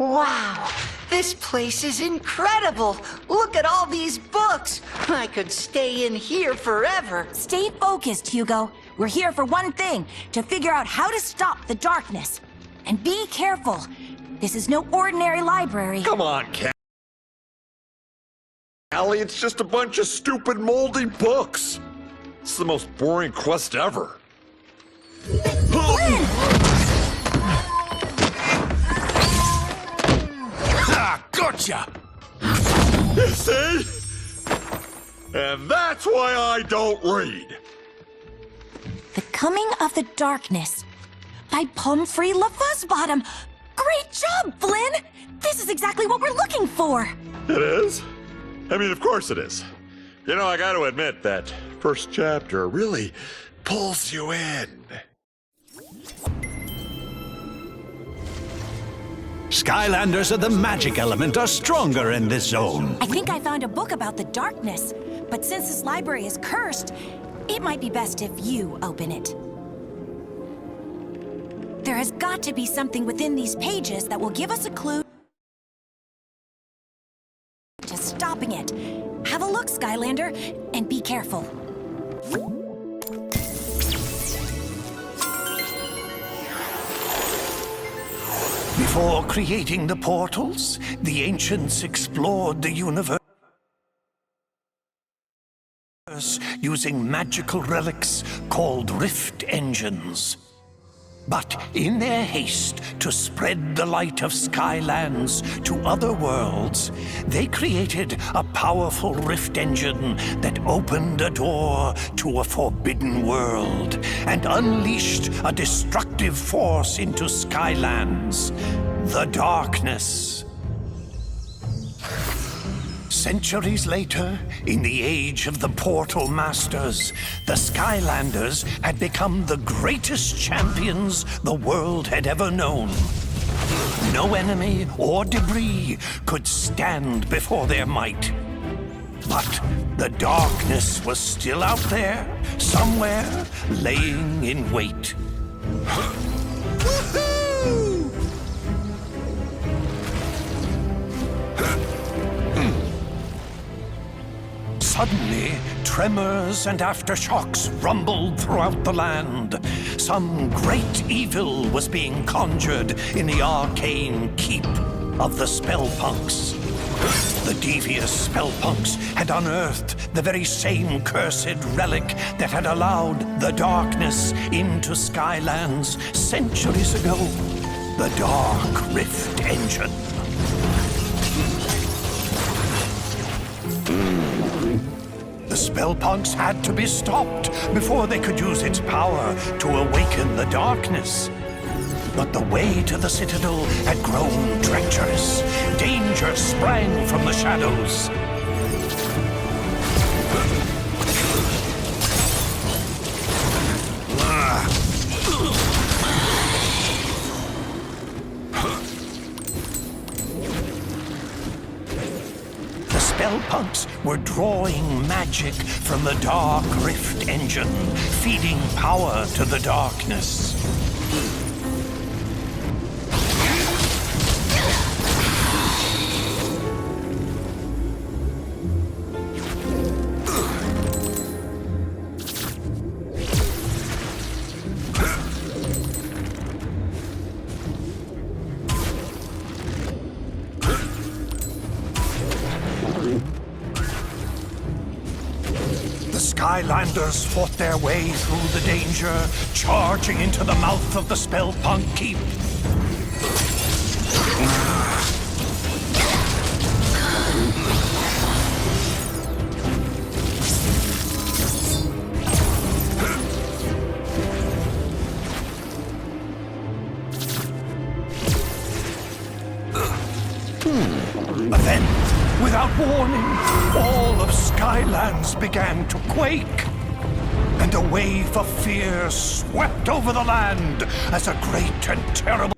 Wow, this place is incredible. Look at all these books. I could stay in here forever. Stay focused, Hugo. We're here for one thing, to figure out how to stop the darkness. And be careful. This is no ordinary library. Come on, Callie, it's just a bunch of stupid moldy books. It's the most boring quest ever. Ah, gotcha! You see? And that's why I don't read. The Coming of the Darkness by Pumphrey LaFuzzbottom. Great job, Flynn! This is exactly what we're looking for. It is? I mean, of course it is. You know, I gotta admit that first chapter really pulls you in. Skylanders of the magic element are stronger in this zone. I think I found a book about the darkness, but since this library is cursed, it might be best if you open it. There has got to be something within these pages that will give us a clue to stopping it. Have a look, Skylander, and be careful. Before creating the portals, the ancients explored the universe using magical relics called rift engines. But in their haste to spread the light of Skylands to other worlds, they created a powerful rift engine that opened a door to a forbidden world and unleashed a destructive force into Skylands, the darkness. Centuries later, in the age of the Portal Masters, the Skylanders had become the greatest champions the world had ever known. No enemy or debris could stand before their might. But the darkness was still out there, somewhere, laying in wait. Suddenly, tremors and aftershocks rumbled throughout the land. Some great evil was being conjured in the arcane keep of the Spellpunks. The devious Spellpunks had unearthed the very same cursed relic that had allowed the darkness into Skylands centuries ago. The Dark Rift Engine. The Spellpunks had to be stopped before they could use its power to awaken the darkness. But the way to the Citadel had grown treacherous. Danger sprang from the shadows. Spellpunks were drawing magic from the Dark Rift Engine, feeding power to the darkness. Skylanders fought their way through the danger, charging into the mouth of the Spellpunk Keep. But then, without warning, all of Skylands began to quake. And a wave of fear swept over the land as a great and terrible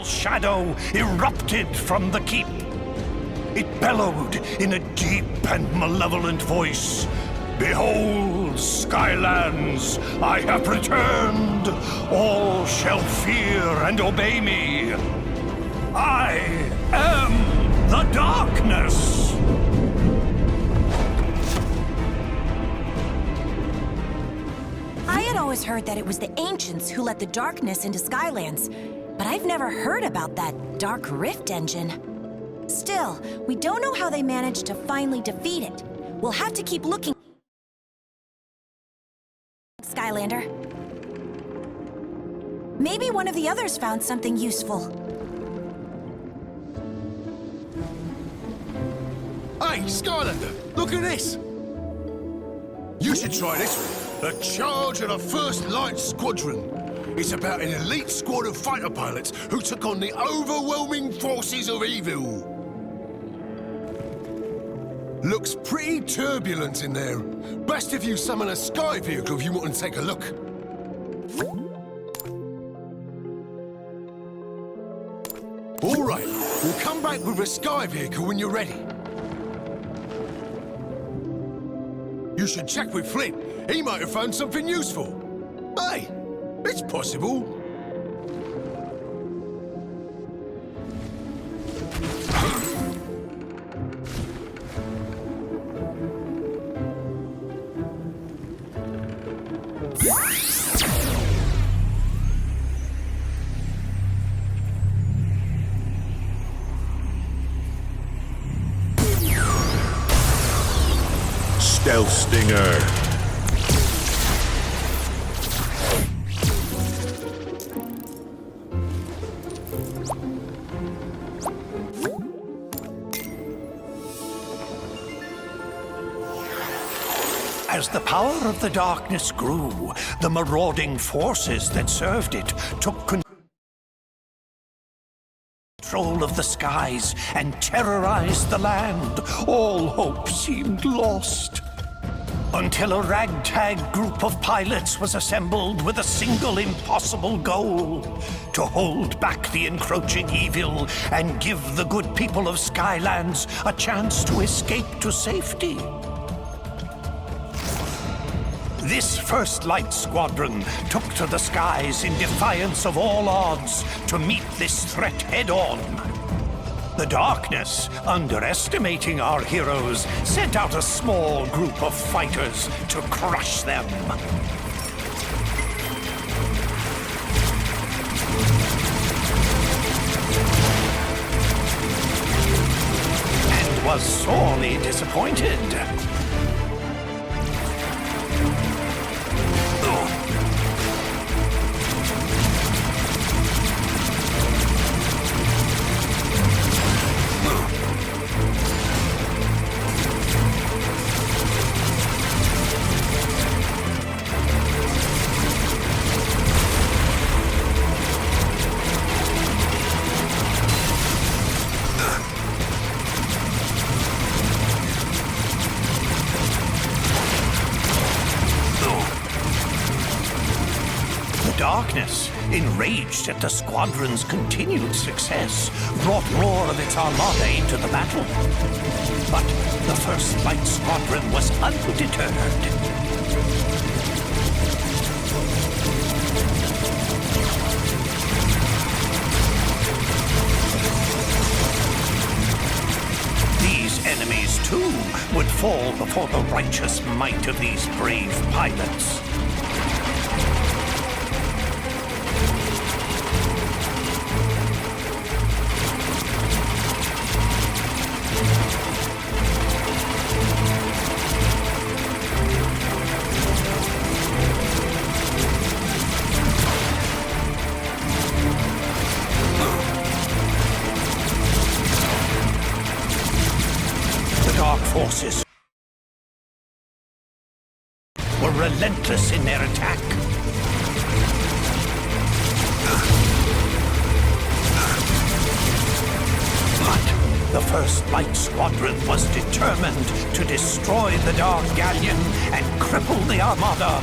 shadow erupted from the keep. It bellowed in a deep and malevolent voice, "Behold, Skylands, I have returned. All shall fear and obey me. I am the darkness. I had always heard that it was the ancients who let the darkness into Skylands, but I've never heard about that dark rift engine. Still, we don't know how they managed to finally defeat it. We'll have to keep looking. Skylander. Maybe one of the others found something useful. Hey, Skylander, look at this! You should try this one. The Charge of the First Light Squadron. It's about an elite squad of fighter pilots who took on the overwhelming forces of evil. Looks pretty turbulent in there. Best if you summon a sky vehicle if you want to take a look. All right, we'll come back with a sky vehicle when you're ready. You should check with Flint. He might have found something useful. Hey, it's possible. Stealth Stinger. As the power of the darkness grew, the marauding forces that served it took control of the skies and terrorized the land. All hope seemed lost. Until a ragtag group of pilots was assembled with a single impossible goal: to hold back the encroaching evil and give the good people of Skylands a chance to escape to safety. This First Light Squadron took to the skies in defiance of all odds to meet this threat head-on. The darkness, underestimating our heroes, sent out a small group of fighters to crush them. And was sorely disappointed. Darkness, enraged at the squadron's continued success, brought more of its armada into the battle. But the First Light Squadron was undeterred. These enemies, too, would fall before the righteous might of these brave pilots. Forces were relentless in their attack. But the First Light Squadron was determined to destroy the Dark Galleon and cripple the Armada